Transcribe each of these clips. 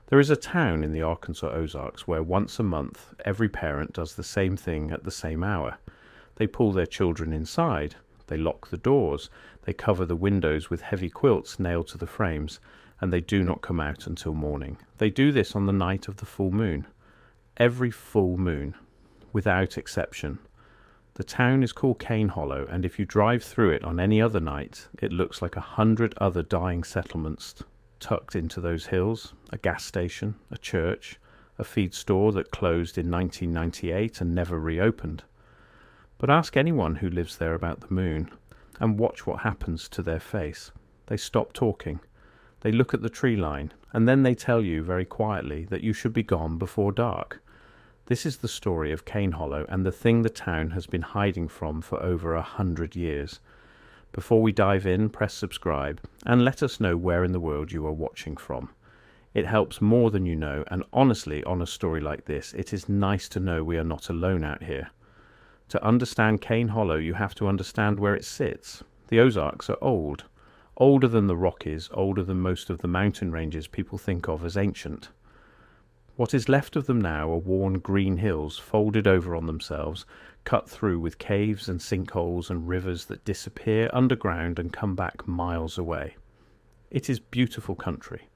There is a town in the Arkansas Ozarks where once a month every parent does the same thing at the same hour. They pull their children inside, they lock the doors, they cover the windows with heavy quilts nailed to the frames, and they do not come out until morning. They do this on the night of the full moon. Every full moon, without exception. The town is called Cane Hollow, and if you drive through it on any other night, it looks like 100 other dying settlements tucked into those hills, a gas station, a church, a feed store that closed in 1998 and never reopened. But ask anyone who lives there about the moon, and watch what happens to their face. They stop talking. They look at the tree line, and then they tell you very quietly that you should be gone before dark. This is the story of Cane Hollow and the thing the town has been hiding from for over 100 years. Before we dive in, press subscribe and let us know where in the world you are watching from. It helps more than you know, and honestly, on a story like this, it is nice to know we are not alone out here. To understand Cane Hollow, you have to understand where it sits. The Ozarks are old. Older than the Rockies, older than most of the mountain ranges people think of as ancient. What is left of them now are worn green hills folded over on themselves, cut through with caves and sinkholes and rivers that disappear underground and come back miles away. It is beautiful country.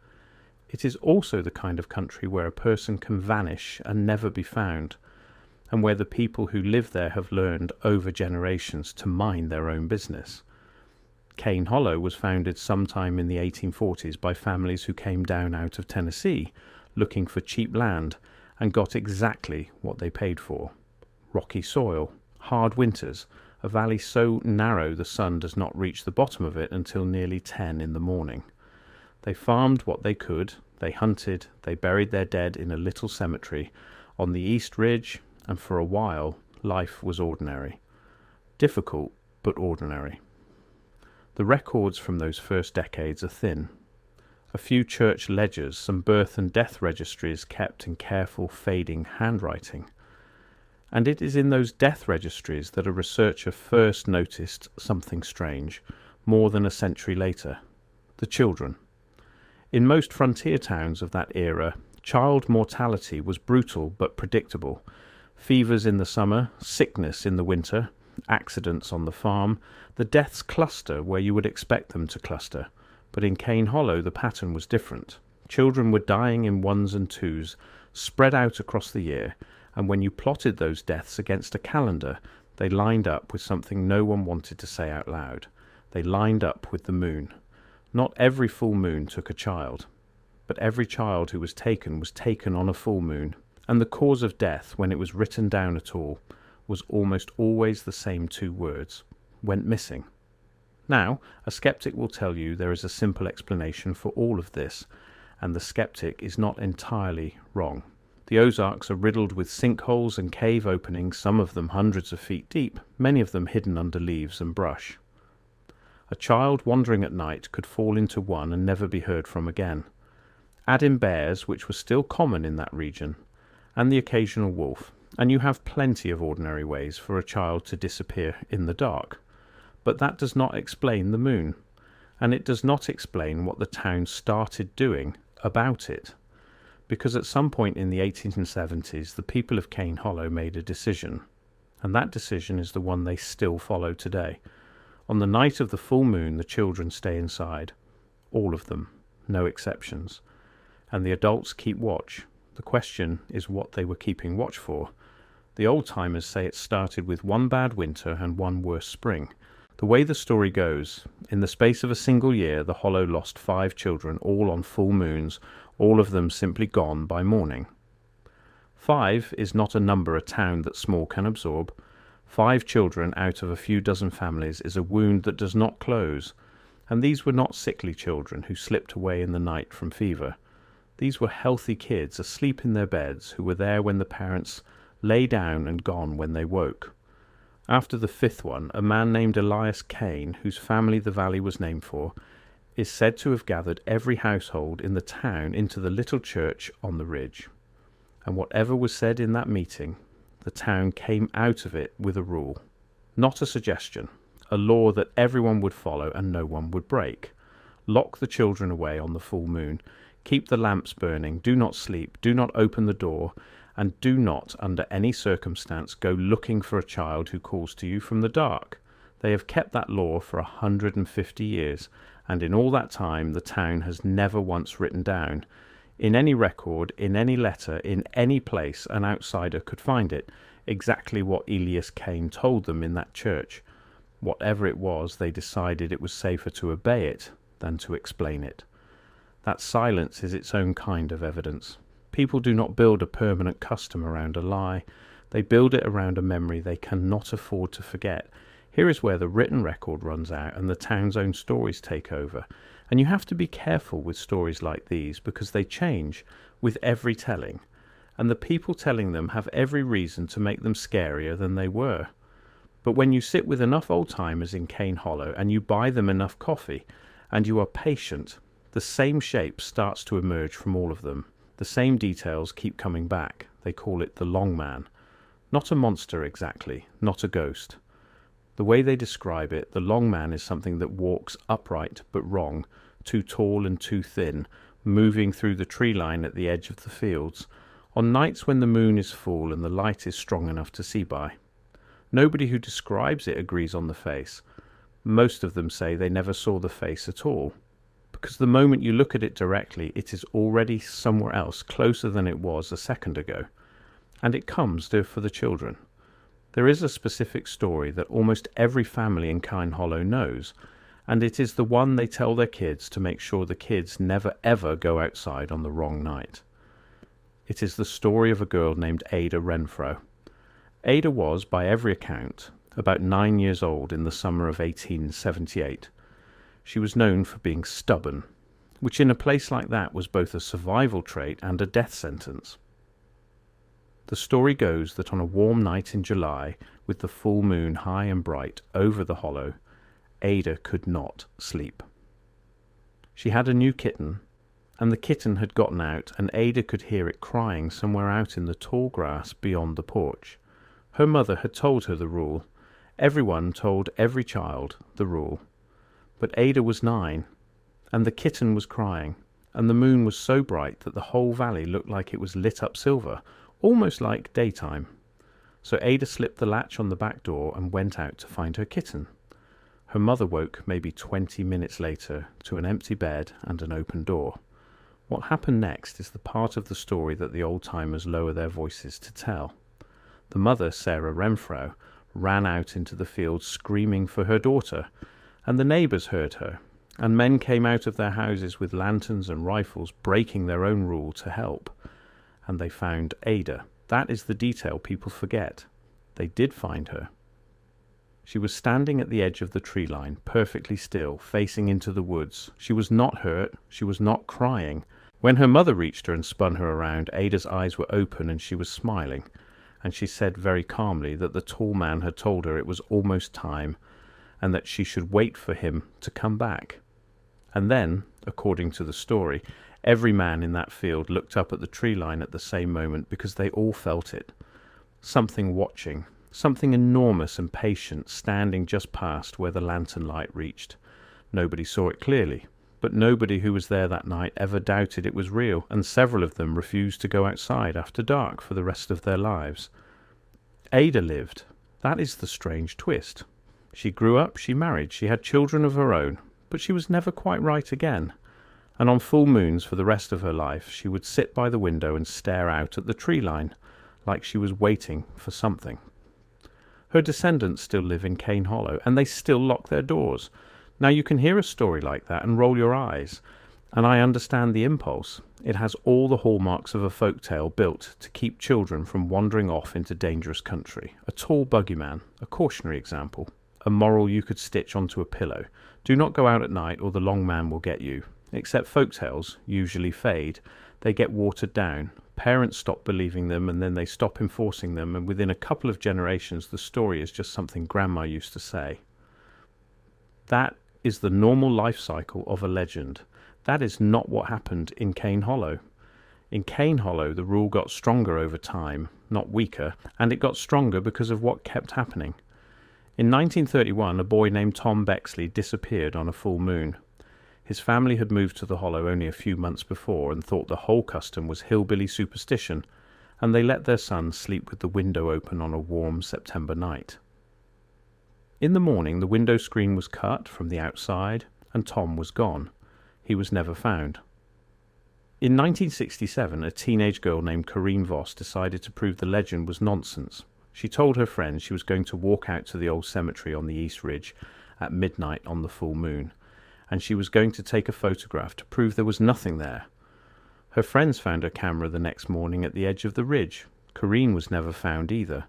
It is also the kind of country where a person can vanish and never be found, and where the people who live there have learned over generations to mind their own business. Cane Hollow was founded sometime in the 1840s by families who came down out of Tennessee looking for cheap land and got exactly what they paid for. Rocky soil, hard winters, a valley so narrow the sun does not reach the bottom of it until nearly 10 in the morning. They farmed what they could, they hunted, they buried their dead in a little cemetery on the East Ridge, and for a while life was ordinary. Difficult, but ordinary. The records from those first decades are thin. A few church ledgers, some birth and death registries kept in careful, fading handwriting. And it is in those death registries that a researcher first noticed something strange, more than a century later. The children. In most frontier towns of that era, child mortality was brutal but predictable. Fevers in the summer, sickness in the winter, accidents on the farm, the deaths cluster where you would expect them to cluster. But in Cane Hollow the pattern was different. Children were dying in ones and twos, spread out across the year, and when you plotted those deaths against a calendar, they lined up with something no one wanted to say out loud. They lined up with the moon. Not every full moon took a child, but every child who was taken on a full moon, and the cause of death, when it was written down at all, was almost always the same two words: went missing. Now, a skeptic will tell you there is a simple explanation for all of this, and the skeptic is not entirely wrong. The Ozarks are riddled with sinkholes and cave openings, some of them hundreds of feet deep, many of them hidden under leaves and brush. A child wandering at night could fall into one and never be heard from again. Add in bears, which were still common in that region, and the occasional wolf, and you have plenty of ordinary ways for a child to disappear in the dark. But that does not explain the moon, and it does not explain what the town started doing about it. Because at some point in the 1870s, the people of Cane Hollow made a decision, and that decision is the one they still follow today. On the night of the full moon, the children stay inside. All of them, no exceptions. And the adults keep watch. The question is what they were keeping watch for. The old-timers say it started with one bad winter and one worse spring. The way the story goes, in the space of a single year, the Hollow lost 5 children, all on full moons, all of them simply gone by morning. 5 is not a number a town that small can absorb. 5 children out of a few dozen families is a wound that does not close, and these were not sickly children who slipped away in the night from fever. These were healthy kids asleep in their beds who were there when the parents lay down and gone when they woke. After the 5th one, a man named Elias Kane, whose family the valley was named for, is said to have gathered every household in the town into the little church on the ridge. And whatever was said in that meeting, the town came out of it with a rule. Not a suggestion, a law that everyone would follow and no one would break. Lock the children away on the full moon. Keep the lamps burning, do not sleep, do not open the door, and do not, under any circumstance, go looking for a child who calls to you from the dark. They have kept that law for 150 years, and in all that time the town has never once written down, in any record, in any letter, in any place an outsider could find it, exactly what Elias Cain told them in that church. Whatever it was, they decided it was safer to obey it than to explain it. That silence is its own kind of evidence. People do not build a permanent custom around a lie. They build it around a memory they cannot afford to forget. Here is where the written record runs out and the town's own stories take over. And you have to be careful with stories like these because they change with every telling. And the people telling them have every reason to make them scarier than they were. But when you sit with enough old-timers in Cain Hollow and you buy them enough coffee and you are patient, the same shape starts to emerge from all of them. The same details keep coming back. They call it the long man. Not a monster exactly, not a ghost. The way they describe it, the long man is something that walks upright but wrong, too tall and too thin, moving through the tree line at the edge of the fields, on nights when the moon is full and the light is strong enough to see by. Nobody who describes it agrees on the face. Most of them say they never saw the face at all, because the moment you look at it directly, it is already somewhere else, closer than it was a second ago. And it comes for the children. There is a specific story that almost every family in Cain Hollow knows, and it is the one they tell their kids to make sure the kids never ever go outside on the wrong night. It is the story of a girl named Ada Renfro. Ada was, by every account, about 9 years old in the summer of 1878. She was known for being stubborn, which in a place like that was both a survival trait and a death sentence. The story goes that on a warm night in July, with the full moon high and bright over the hollow, Ada could not sleep. She had a new kitten, and the kitten had gotten out, and Ada could hear it crying somewhere out in the tall grass beyond the porch. Her mother had told her the rule. Everyone told every child the rule. But Ada was 9, and the kitten was crying, and the moon was so bright that the whole valley looked like it was lit up silver, almost like daytime. So Ada slipped the latch on the back door and went out to find her kitten. Her mother woke maybe 20 minutes later to an empty bed and an open door. What happened next is the part of the story that the old-timers lower their voices to tell. The mother, Sarah Renfro, ran out into the field screaming for her daughter, and the neighbours heard her, and men came out of their houses with lanterns and rifles, breaking their own rule to help. And they found Ada. That is the detail people forget. They did find her. She was standing at the edge of the tree line, perfectly still, facing into the woods. She was not hurt. She was not crying. When her mother reached her and spun her around, Ada's eyes were open and she was smiling. And she said very calmly that the tall man had told her it was almost time and that she should wait for him to come back. And then, according to the story, every man in that field looked up at the tree line at the same moment because they all felt it. Something watching, something enormous and patient standing just past where the lantern light reached. Nobody saw it clearly, but nobody who was there that night ever doubted it was real, and several of them refused to go outside after dark for the rest of their lives. Ada lived. That is the strange twist. She grew up, she married, she had children of her own, but she was never quite right again. And on full moons for the rest of her life, she would sit by the window and stare out at the tree line, like she was waiting for something. Her descendants still live in Cain Hollow, and they still lock their doors. Now you can hear a story like that and roll your eyes, and I understand the impulse. It has all the hallmarks of a folk tale built to keep children from wandering off into dangerous country. A tall buggyman, a cautionary example, a moral you could stitch onto a pillow. Do not go out at night or the long man will get you. Except folk tales usually fade. They get watered down. Parents stop believing them and then they stop enforcing them, and within a couple of generations the story is just something grandma used to say. That is the normal life cycle of a legend. That is not what happened in Cain Hollow. In Cain Hollow the rule got stronger over time, not weaker, and it got stronger because of what kept happening. In 1931 a boy named Tom Bexley disappeared on a full moon. His family had moved to the Hollow only a few months before and thought the whole custom was hillbilly superstition, and they let their son sleep with the window open on a warm September night. In the morning, the window screen was cut from the outside, and Tom was gone. He was never found. In 1967, a teenage girl named Corinne Voss decided to prove the legend was nonsense. She told her friends she was going to walk out to the old cemetery on the East Ridge at midnight on the full moon, and she was going to take a photograph to prove there was nothing there. Her friends found her camera the next morning at the edge of the ridge. Corinne was never found either.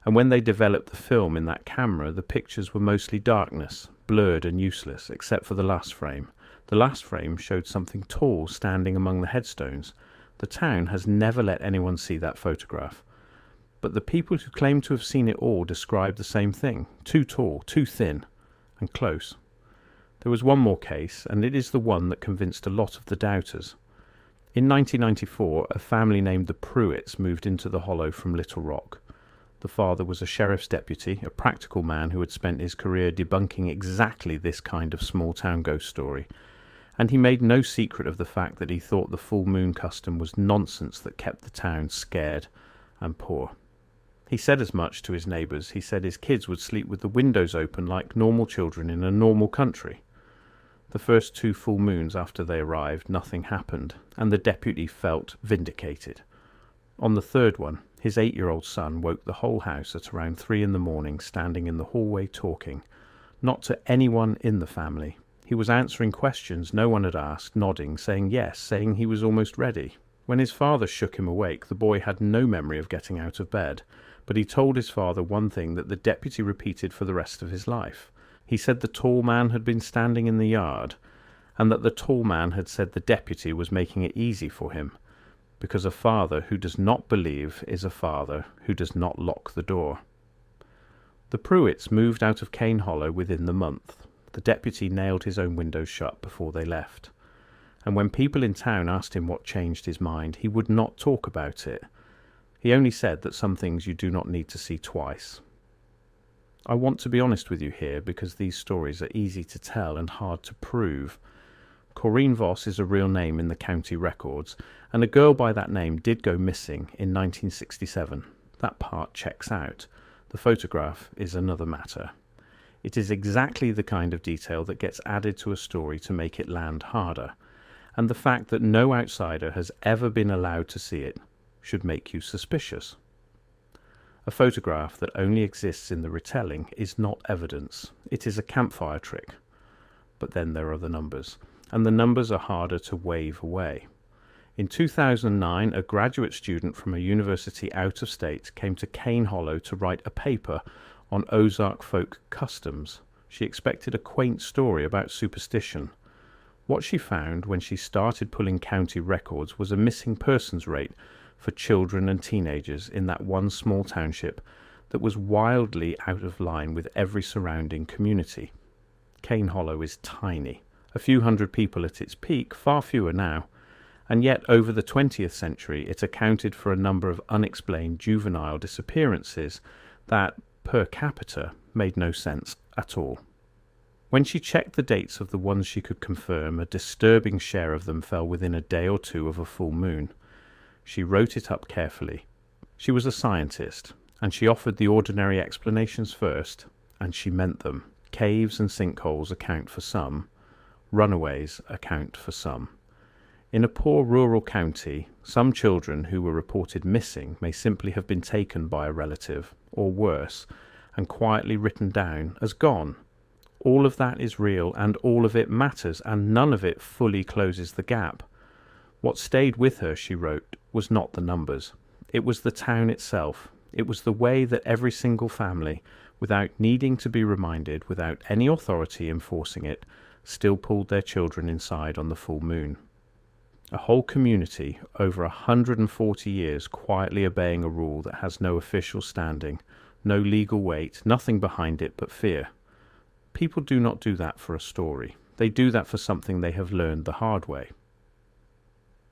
And when they developed the film in that camera, the pictures were mostly darkness, blurred and useless, except for the last frame. The last frame showed something tall standing among the headstones. The town has never let anyone see that photograph. But the people who claim to have seen it all describe the same thing: too tall, too thin, and close. There was one more case, and it is the one that convinced a lot of the doubters. In 1994, a family named the Pruitts moved into the Hollow from Little Rock. The father was a sheriff's deputy, a practical man who had spent his career debunking exactly this kind of small-town ghost story, and he made no secret of the fact that he thought the full moon custom was nonsense that kept the town scared and poor. He said as much to his neighbours. He said his kids would sleep with the windows open like normal children in a normal country. The first 2 full moons after they arrived, nothing happened, and the deputy felt vindicated. On the third one, his 8-year-old son woke the whole house at around 3 a.m, standing in the hallway talking, not to anyone in the family. He was answering questions no one had asked, nodding, saying yes, saying he was almost ready. When his father shook him awake, the boy had no memory of getting out of bed, but he told his father one thing that the deputy repeated for the rest of his life. He said the tall man had been standing in the yard, and that the tall man had said the deputy was making it easy for him, because a father who does not believe is a father who does not lock the door. The Pruitts moved out of Cane Hollow within the month. The deputy nailed his own windows shut before they left, and when people in town asked him what changed his mind, he would not talk about it. He only said that some things you do not need to see twice. I want to be honest with you here because these stories are easy to tell and hard to prove. Corinne Voss is a real name in the county records, and a girl by that name did go missing in 1967. That part checks out. The photograph is another matter. It is exactly the kind of detail that gets added to a story to make it land harder, and the fact that no outsider has ever been allowed to see it should make you suspicious. A photograph that only exists in the retelling is not evidence. It is a campfire trick. But then there are the numbers, and the numbers are harder to wave away. In 2009, a graduate student from a university out of state came to Cane Hollow to write a paper on Ozark folk customs. She expected a quaint story about superstition. What she found when she started pulling county records was a missing persons rate for children and teenagers in that one small township that was wildly out of line with every surrounding community. Cane Hollow is tiny, a few hundred people at its peak, far fewer now, and yet over the 20th century it accounted for a number of unexplained juvenile disappearances that, per capita, made no sense at all. When she checked the dates of the ones she could confirm, a disturbing share of them fell within a day or two of a full moon. She wrote it up carefully. She was a scientist, and she offered the ordinary explanations first, and she meant them. Caves and sinkholes account for some. Runaways account for some. In a poor rural county, some children who were reported missing may simply have been taken by a relative, or worse, and quietly written down as gone. All of that is real, and all of it matters, and none of it fully closes the gap. What stayed with her, she wrote, was not the numbers. It was the town itself. It was the way that every single family, without needing to be reminded, without any authority enforcing it, still pulled their children inside on the full moon. A whole community, over 140 years, quietly obeying a rule that has no official standing, no legal weight, nothing behind it but fear. People do not do that for a story. They do that for something they have learned the hard way.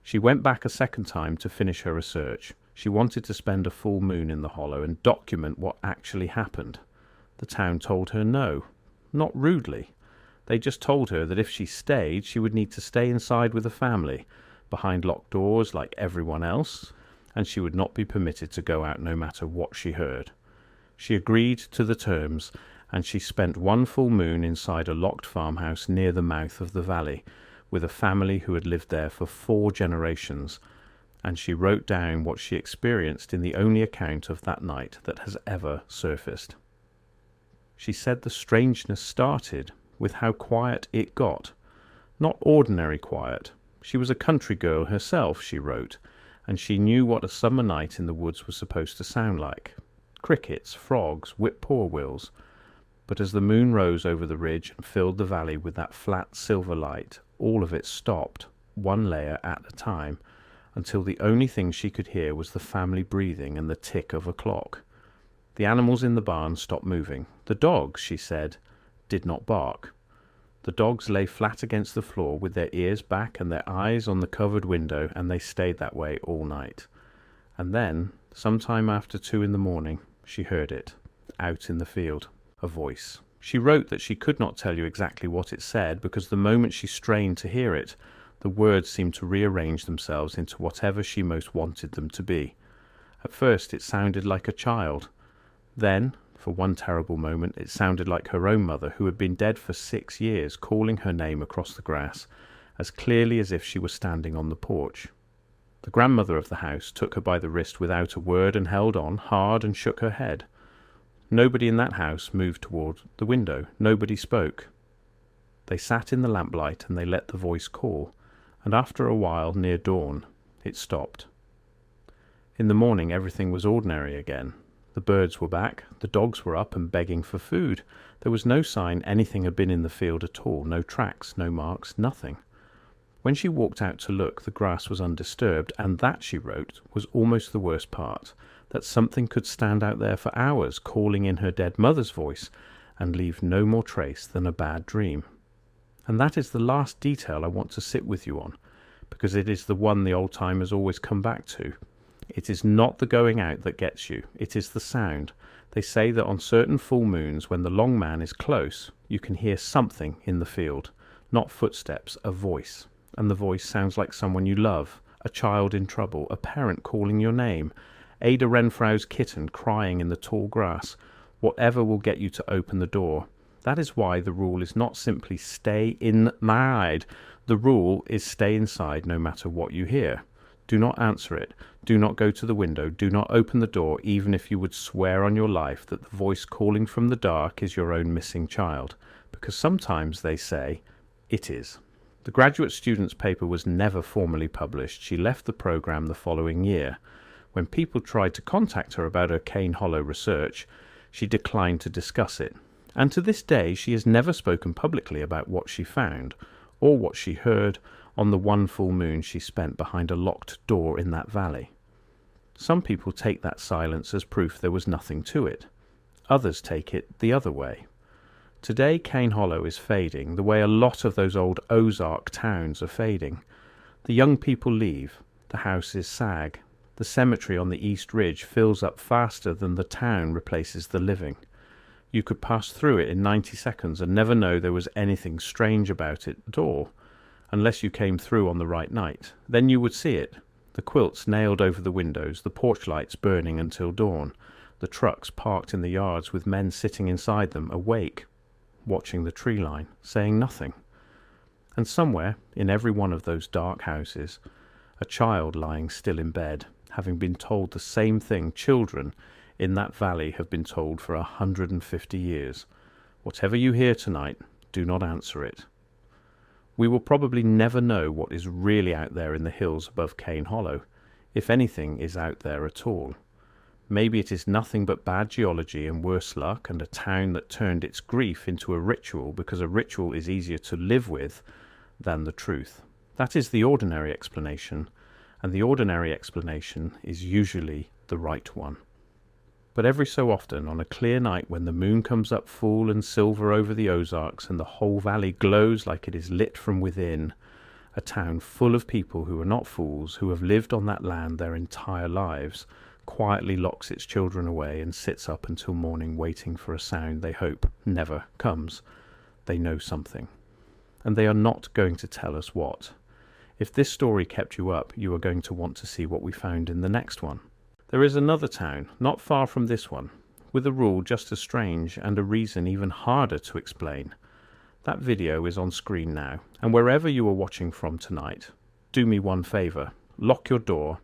She went back a second time to finish her research. She wanted to spend a full moon in the Hollow and document what actually happened. The town told her no, not rudely. They just told her that if she stayed, she would need to stay inside with the family, behind locked doors like everyone else, and she would not be permitted to go out no matter what she heard. She agreed to the terms, and she spent one full moon inside a locked farmhouse near the mouth of the valley, with a family who had lived there for 4 generations, and she wrote down what she experienced in the only account of that night that has ever surfaced. She said the strangeness started with how quiet it got. Not ordinary quiet. She was a country girl herself, she wrote, and she knew what a summer night in the woods was supposed to sound like. Crickets, frogs, whippoorwills. But as the moon rose over the ridge and filled the valley with that flat silver light, all of it stopped, one layer at a time, until the only thing she could hear was the family breathing and the tick of a clock. The animals in the barn stopped moving. The dogs, she said, did not bark. The dogs lay flat against the floor with their ears back and their eyes on the covered window, and they stayed that way all night. And then, sometime after 2 a.m, she heard it, out in the field, a voice. She wrote that she could not tell you exactly what it said, because the moment she strained to hear it, the words seemed to rearrange themselves into whatever she most wanted them to be. At first it sounded like a child. Then, for one terrible moment, it sounded like her own mother, who had been dead for 6 years, calling her name across the grass, as clearly as if she were standing on the porch. The grandmother of the house took her by the wrist without a word and held on hard and shook her head. Nobody in that house moved toward the window. Nobody spoke. They sat in the lamplight and they let the voice call, and after a while, near dawn, it stopped. In the morning everything was ordinary again. The birds were back, the dogs were up and begging for food. There was no sign anything had been in the field at all, no tracks, no marks, nothing. When she walked out to look, the grass was undisturbed, and that, she wrote, was almost the worst part, that something could stand out there for hours, calling in her dead mother's voice, and leave no more trace than a bad dream. And that is the last detail I want to sit with you on, because it is the one the old-timers always come back to. It is not the going out that gets you, it is the sound. They say that on certain full moons, when the long man is close, you can hear something in the field, not footsteps, a voice. And the voice sounds like someone you love, a child in trouble, a parent calling your name, Ada Renfrew's kitten crying in the tall grass, whatever will get you to open the door. That is why the rule is not simply stay inside. The rule is stay inside no matter what you hear. Do not answer it. Do not go to the window. Do not open the door, even if you would swear on your life that the voice calling from the dark is your own missing child, because sometimes they say it is. The graduate student's paper was never formally published. She left the program the following year. When people tried to contact her about her Cane Hollow research, she declined to discuss it. And to this day, she has never spoken publicly about what she found, or what she heard on the one full moon she spent behind a locked door in that valley. Some people take that silence as proof there was nothing to it. Others take it the other way. Today, Cane Hollow is fading, the way a lot of those old Ozark towns are fading. The young people leave. The houses sag. The cemetery on the East Ridge fills up faster than the town replaces the living. You could pass through it in 90 seconds and never know there was anything strange about it at all, unless you came through on the right night. Then you would see it. The quilts nailed over the windows, the porch lights burning until dawn, the trucks parked in the yards with men sitting inside them, awake, watching the tree line, saying nothing. And somewhere, in every one of those dark houses, a child lying still in bed, having been told the same thing children in that valley have been told for 150 years. Whatever you hear tonight, do not answer it. We will probably never know what is really out there in the hills above Cane Hollow, if anything is out there at all. Maybe it is nothing but bad geology and worse luck, and a town that turned its grief into a ritual because a ritual is easier to live with than the truth. That is the ordinary explanation, and the ordinary explanation is usually the right one. But every so often, on a clear night when the moon comes up full and silver over the Ozarks and the whole valley glows like it is lit from within, a town full of people who are not fools, who have lived on that land their entire lives, quietly locks its children away and sits up until morning waiting for a sound they hope never comes. they know something. And they are not going to tell us what. If this story kept you up, you are going to want to see what we found in the next one. There is another town, not far from this one, with a rule just as strange and a reason even harder to explain. That video is on screen now, and wherever you are watching from tonight, do me one favour, lock your door